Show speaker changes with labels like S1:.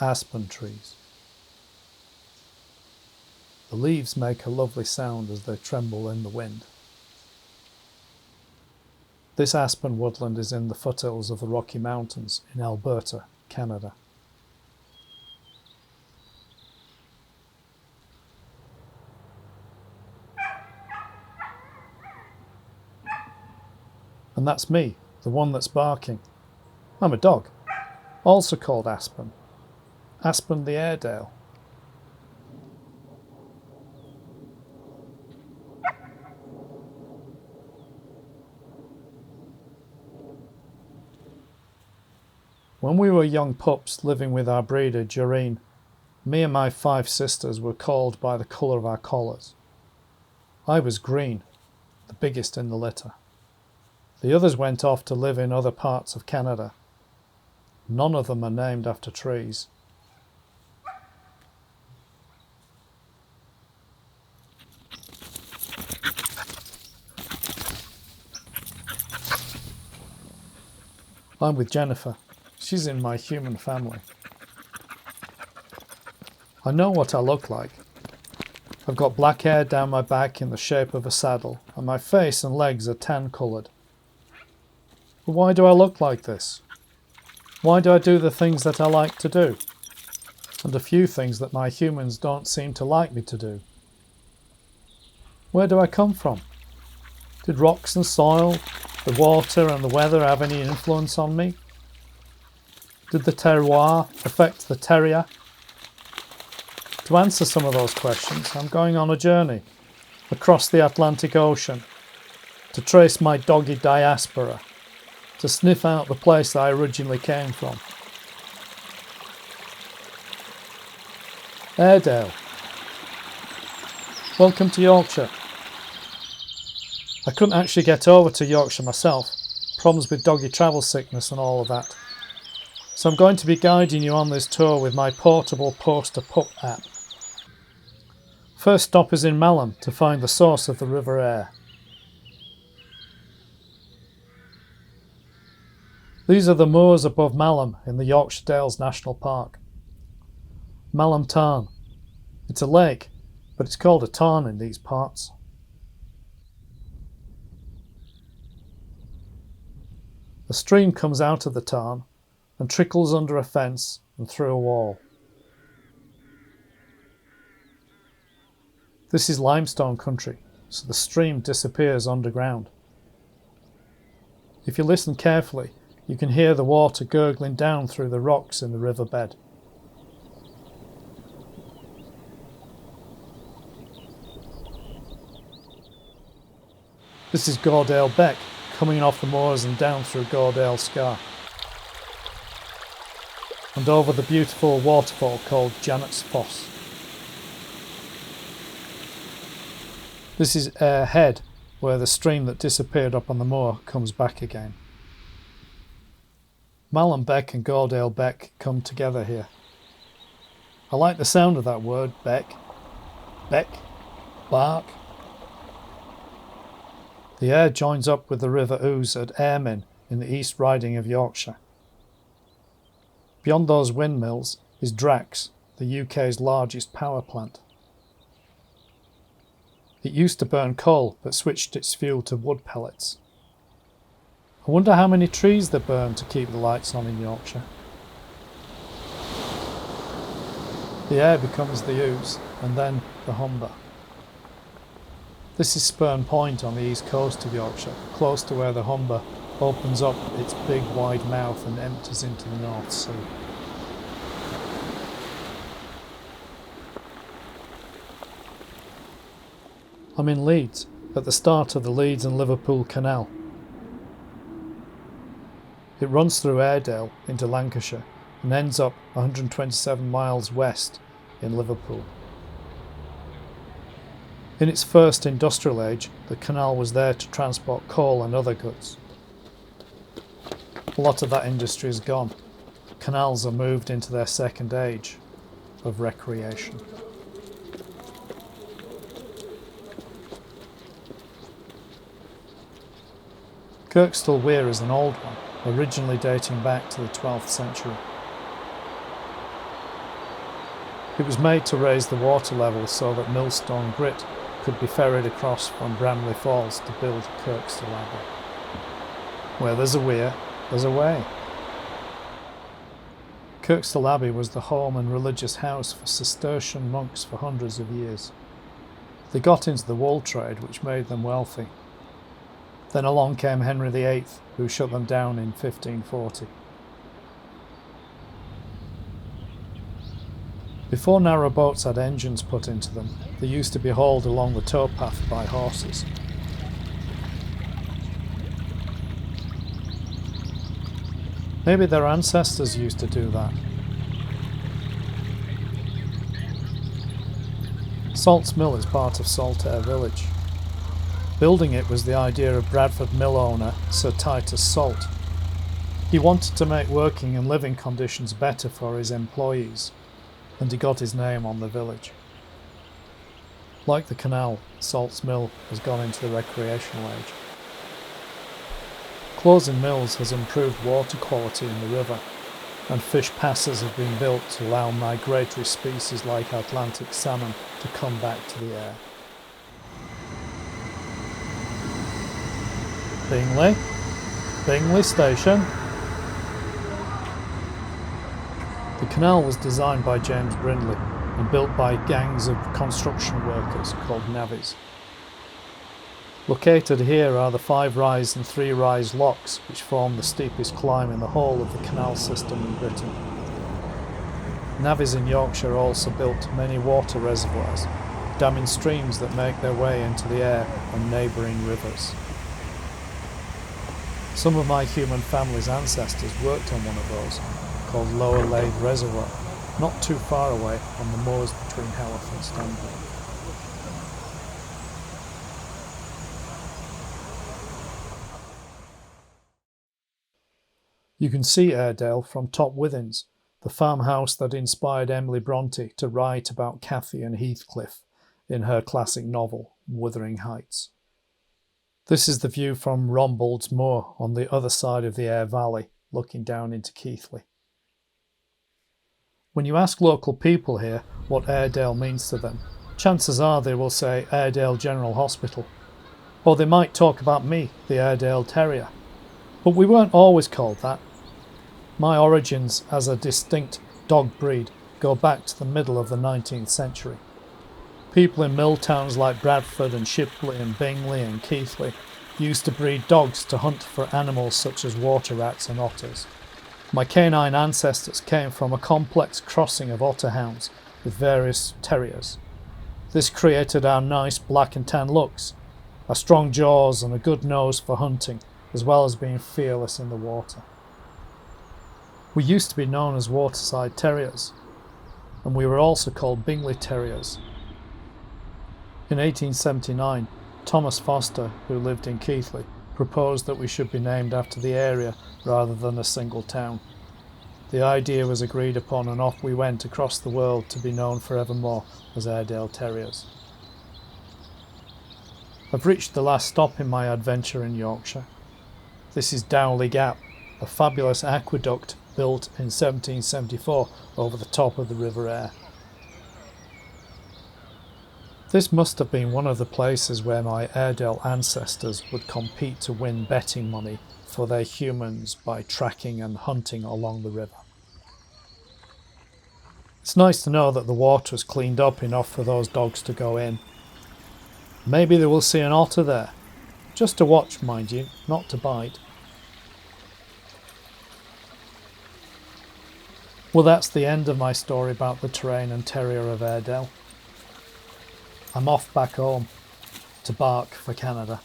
S1: aspen trees. The leaves make a lovely sound as they tremble in the wind. This aspen woodland is in the foothills of the Rocky Mountains in Alberta, Canada. And that's me, the one that's barking. I'm a dog, also called Aspen. Aspen the Airedale. When we were young pups living with our breeder, Jareen, me and my 5 sisters were called by the colour of our collars. I was green, the biggest in the litter. The others went off to live in other parts of Canada. None of them are named after trees. I'm with Jennifer. She's in my human family. I know what I look like. I've got black hair down my back in the shape of a saddle, and my face and legs are tan coloured. But why do I look like this? Why do I do the things that I like to do? And a few things that my humans don't seem to like me to do. Where do I come from? Did rocks and soil, the water and the weather have any influence on me? Did the terroir affect the terrier? To answer some of those questions, I'm going on a journey across the Atlantic Ocean to trace my doggy diaspora, to sniff out the place that I originally came from. Airedale. Welcome to Yorkshire. I couldn't actually get over to Yorkshire myself, problems with doggy travel sickness and all of that. So I'm going to be guiding you on this tour with my portable Poster Pup app. First stop is in Malham to find the source of the River Aire. These are the moors above Malham in the Yorkshire Dales National Park. Malham Tarn. It's a lake, but it's called a tarn in these parts. A stream comes out of the tarn and trickles under a fence and through a wall. This is limestone country, so the stream disappears underground. If you listen carefully, you can hear the water gurgling down through the rocks in the riverbed. This is Gordale Beck, coming off the moors and down through Gordale Scar, and over the beautiful waterfall called Janet's Foss. This is Ayr Head, where the stream that disappeared up on the moor comes back again. Malham Beck and Gordale Beck come together here. I like the sound of that word, beck, bark. The Ayr joins up with the River Ouse at Airmin in the East Riding of Yorkshire. Beyond those windmills is Drax, the UK's largest power plant. It used to burn coal, but switched its fuel to wood pellets. I wonder how many trees they burn to keep the lights on in Yorkshire. The Ayr becomes the Ouse, and then the Humber. This is Spurn Point on the east coast of Yorkshire, close to where the Humber opens up its big wide mouth and empties into the North Sea. I'm in Leeds, at the start of the Leeds and Liverpool Canal. It runs through Airedale into Lancashire and ends up 127 miles west in Liverpool. In its first industrial age, the canal was there to transport coal and other goods. A lot of that industry is gone. Canals are moved into their second age of recreation. Kirkstall Weir is an old one, originally dating back to the 12th century. It was made to raise the water level so that millstone grit could be ferried across from Bramley Falls to build Kirkstall Abbey. Where there's a weir, there's a way. Kirkstall Abbey was the home and religious house for Cistercian monks for hundreds of years. They got into the wool trade, which made them wealthy. Then along came Henry VIII, who shut them down in 1540. Before narrow boats had engines put into them, they used to be hauled along the towpath by horses. Maybe their ancestors used to do that. Salts Mill is part of Saltaire village. Building it was the idea of Bradford mill owner Sir Titus Salt. He wanted to make working and living conditions better for his employees, and he got his name on the village. Like the canal, Salts Mill has gone into the recreational age. Closing mills has improved water quality in the river, and fish passes have been built to allow migratory species like Atlantic salmon to come back to the air. Bingley Station. The canal was designed by James Brindley and built by gangs of construction workers called navvies. Located here are the 5-rise and 3-rise locks, which form the steepest climb in the whole of the canal system in Britain. Navvies in Yorkshire also built many water reservoirs, damming streams that make their way into the air and neighbouring rivers. Some of my human family's ancestors worked on one of those, called Lower Lade Reservoir, not too far away on the moors between Haworth and Stanley. You can see Airedale from Top Withens, the farmhouse that inspired Emily Bronte to write about Cathy and Heathcliff in her classic novel, Wuthering Heights. This is the view from Rombold's Moor on the other side of the Aire Valley, looking down into Keighley. When you ask local people here what Airedale means to them, chances are they will say Airedale General Hospital, or they might talk about me, the Airedale Terrier. But we weren't always called that. My origins as a distinct dog breed go back to the middle of the 19th century. People in mill towns like Bradford and Shipley and Bingley and Keighley used to breed dogs to hunt for animals such as water rats and otters. My canine ancestors came from a complex crossing of otter hounds with various terriers. This created our nice black and tan looks, our strong jaws and a good nose for hunting, as well as being fearless in the water. We used to be known as Waterside Terriers, and we were also called Bingley Terriers. In 1879, Thomas Foster, who lived in Keighley, proposed that we should be named after the area rather than a single town. The idea was agreed upon, and off we went across the world to be known forevermore as Airedale Terriers. I've reached the last stop in my adventure in Yorkshire. This is Dowley Gap, a fabulous aqueduct built in 1774 over the top of the River Aire. This must have been one of the places where my Airedale ancestors would compete to win betting money for their humans by tracking and hunting along the river. It's nice to know that the water is cleaned up enough for those dogs to go in. Maybe they will see an otter there. Just to watch, mind you, not to bite. Well, that's the end of my story about the terrain and terrier of Airedale. I'm off back home to bark for Canada.